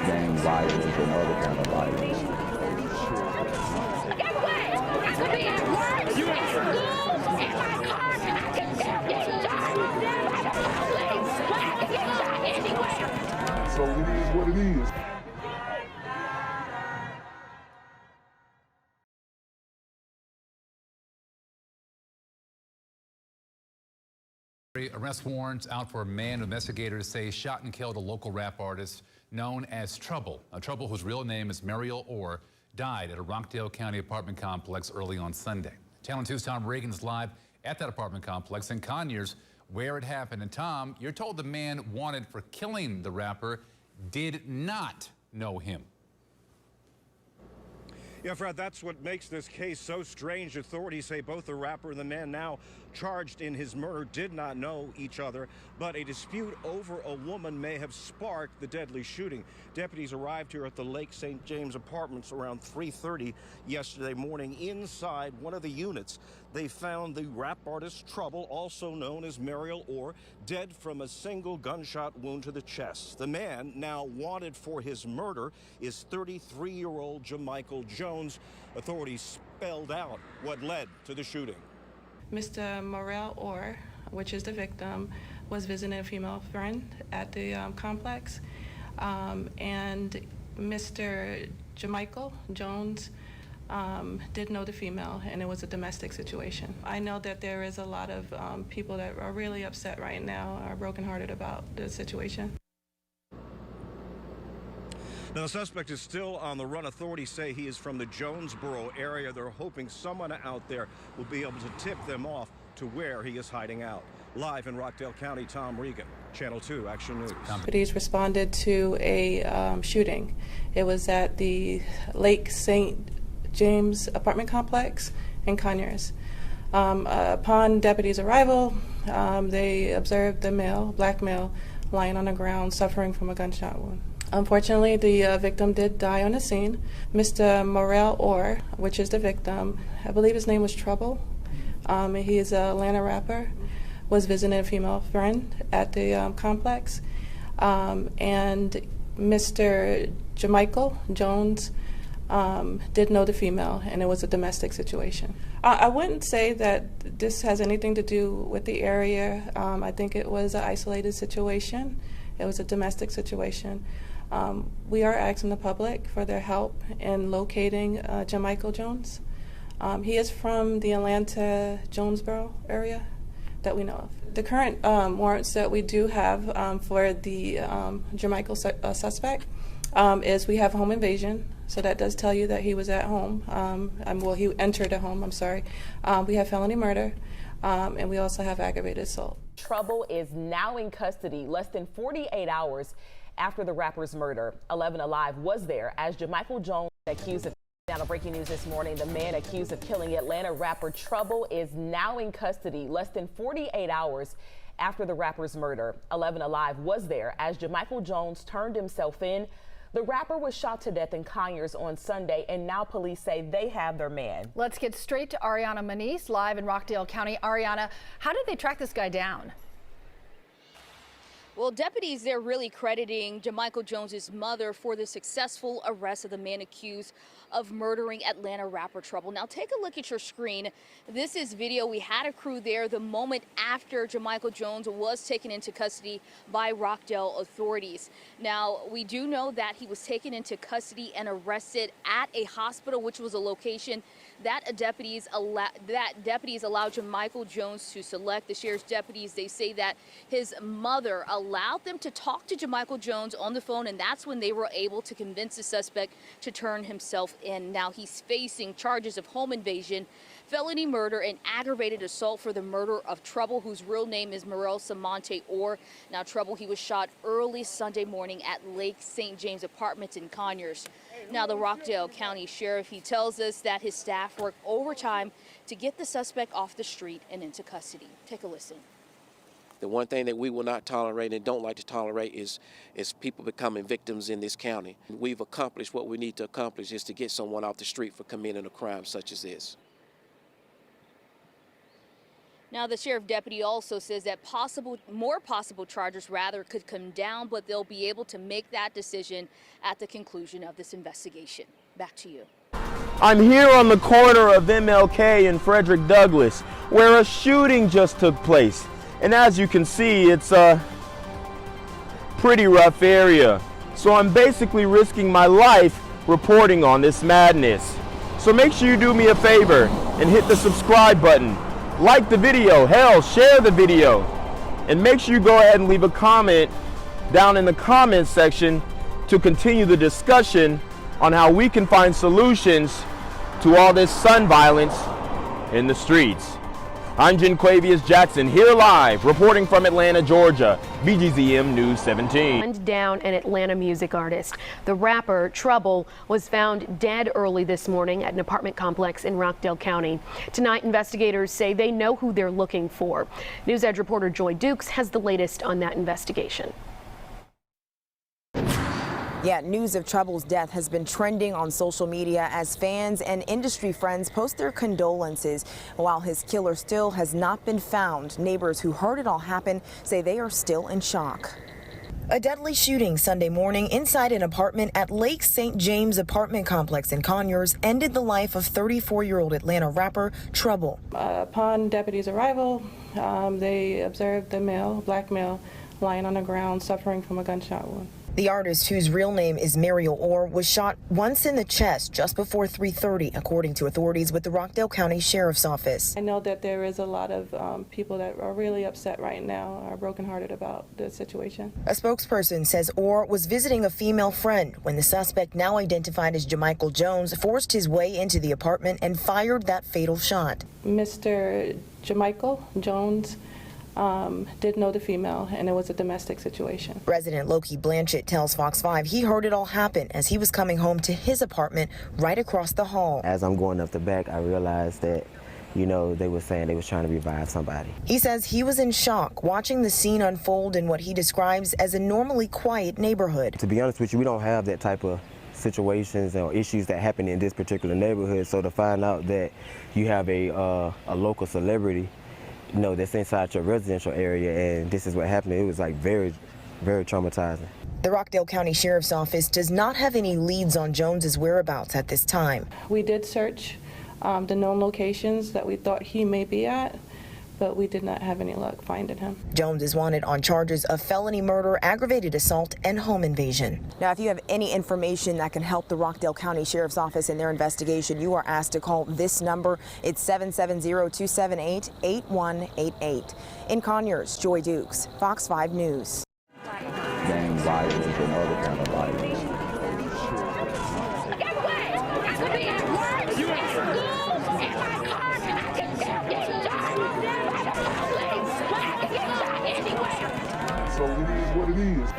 gang violence and other kind of violence. Get away! I could be at work, at school, in my car, and I can still get shot by the police. But I can get shot anywhere. So it is what it is. Arrest warrants out for a man investigators say shot and killed a local rap artist known as Trouble. Trouble, whose real name is Mariel Orr, died at a Rockdale County apartment complex early on Sunday. Channel 2's Tom Reagan's live at that apartment complex in Conyers, where it happened. And Tom, you're told the man wanted for killing the rapper did not know him. Yeah, Fred, that's what makes this case so strange. Authorities say both the rapper and the man now charged in his murder did not know each other, but a dispute over a woman may have sparked the deadly shooting. Deputies arrived here at the Lake St. James apartments around 3:30 yesterday morning. Inside one of the units, they found the rap artist Trouble, also known as Mariel Orr, dead from a single gunshot wound to the chest. The man now wanted for his murder is 33-year-old Jamicheal Jones. Authorities spelled out what led to the shooting. Mr. Mariel Orr, which is the victim, was visiting a female friend at the complex, and Mr. Jamicheal Jones did know the female, and it was a domestic situation. I know that there is a lot of people that are really upset right now, are brokenhearted about the situation. Now, the suspect is still on the run. Authorities say he is from the Jonesboro area. They're hoping someone out there will be able to tip them off to where he is hiding out. Live in Rockdale County, Tom Reagan, Channel 2 Action News. Deputies responded to a shooting. It was at the Lake St. James apartment complex in Conyers. Upon deputies' arrival, they observed the black male, lying on the ground, suffering from a gunshot wound. Unfortunately, the victim did die on the scene. Mr. Mariel Orr, which is the victim, I believe his name was Trouble. He is an Atlanta rapper, was visiting a female friend at the complex. And Mr. Jamicheal Jones did know the female, and it was a domestic situation. I wouldn't say that this has anything to do with the area. I think it was an isolated situation. It was a domestic situation. We are asking the public for their help in locating Jamicheal Jones. He is from the Atlanta, Jonesboro area that we know of. The current warrants that we do have for the Jamicheal suspect is we have home invasion, so that does tell you that he was at home. Well, he entered a home, I'm sorry. We have felony murder, and we also have aggravated assault. Trouble is now in custody less than 48 hours after the rapper's murder. 11 Alive was there as Jamicheal Jones accused of. Now to breaking news this morning, the man accused of killing Atlanta rapper Trouble is now in custody less than 48 hours after the rapper's murder. 11 Alive was there as Jamicheal Jones turned himself in. The rapper was shot to death in Conyers on Sunday, and now police say they have their man. Let's get straight to Ariana Maniz, live in Rockdale County. Ariana, how did they track this guy down? Well, deputies, they're really crediting Jamicheal Jones's mother for the successful arrest of the man accused of murdering Atlanta rapper Trouble. Now, take a look at your screen. This is video. We had a crew there the moment after Jamicheal Jones was taken into custody by Rockdale authorities. Now, we do know that he was taken into custody and arrested at a hospital, which was a location that deputies allowed Jamicheal Jones to select. The sheriff's deputies, they say that his mother allowed them to talk to Jamicheal Jones on the phone, and that's when they were able to convince the suspect to turn himself in. Now he's facing charges of home invasion, felony murder, and aggravated assault for the murder of Trouble, whose real name is Mariel Orr. Now Trouble, he was shot early Sunday morning at Lake St. James Apartments in Conyers. Now the Rockdale County Sheriff, he tells us that his staff worked overtime to get the suspect off the street and into custody. Take a listen. The one thing that we will not tolerate and don't like to tolerate is people becoming victims in this county. We've accomplished what we need to accomplish, is to get someone off the street for committing a crime such as this. Now, the sheriff deputy also says that more possible charges could come down, but they'll be able to make that decision at the conclusion of this investigation. Back to you. I'm here on the corner of MLK and Frederick Douglass, where a shooting just took place. And as you can see, it's a pretty rough area. So I'm basically risking my life reporting on this madness. So make sure you do me a favor and hit the subscribe button. Like the video, hell, share the video. And make sure you go ahead and leave a comment down in the comments section to continue the discussion on how we can find solutions to all this son violence in the streets. I'm Jamacheal Jackson, here live, reporting from Atlanta, Georgia, BGZM News 17. Gunned down an Atlanta music artist. The rapper Trouble was found dead early this morning at an apartment complex in Rockdale County. Tonight, investigators say they know who they're looking for. News Edge reporter Joy Dukes has the latest on that investigation. Yeah, news of Trouble's death has been trending on social media as fans and industry friends post their condolences. While his killer still has not been found, neighbors who heard it all happen say they are still in shock. A deadly shooting Sunday morning inside an apartment at Lake St. James apartment complex in Conyers ended the life of 34-year-old Atlanta rapper Trouble. Upon deputies' arrival, they observed the black male, lying on the ground suffering from a gunshot wound. The artist, whose real name is Mariel Orr, was shot once in the chest just before 3:30, according to authorities with the Rockdale County Sheriff's Office. I know that there is a lot of people that are really upset right now, are brokenhearted about the situation. A spokesperson says Orr was visiting a female friend when the suspect, now identified as Jamicheal Jones, forced his way into the apartment and fired that fatal shot. Mr. Jamicheal Jones did know the female, and it was a domestic situation. Resident Loki Blanchett tells Fox 5 he heard it all happen as he was coming home to his apartment right across the hall. As I'm going up the back, I realized that, they were saying they was trying to revive somebody. He says he was in shock watching the scene unfold in what he describes as a normally quiet neighborhood. To be honest with you, we don't have that type of situations or issues that happen in this particular neighborhood. So to find out that you have a local celebrity that's inside your residential area, and this is what happened. It was like very, very traumatizing. The Rockdale County Sheriff's Office does not have any leads on Jones's whereabouts at this time. We did search the known locations that we thought he may be at, but we did not have any luck finding him. Jones is wanted on charges of felony murder, aggravated assault, and home invasion. Now, if you have any information that can help the Rockdale County Sheriff's Office in their investigation, you are asked to call this number. It's 770-278-8188. In Conyers, Joy Dukes, Fox 5 News. Gang violence and other kind of violence. Get away! I could be at work, at school, in my car, and I can still get shot by the police. I can get shot anywhere. So it is what it is.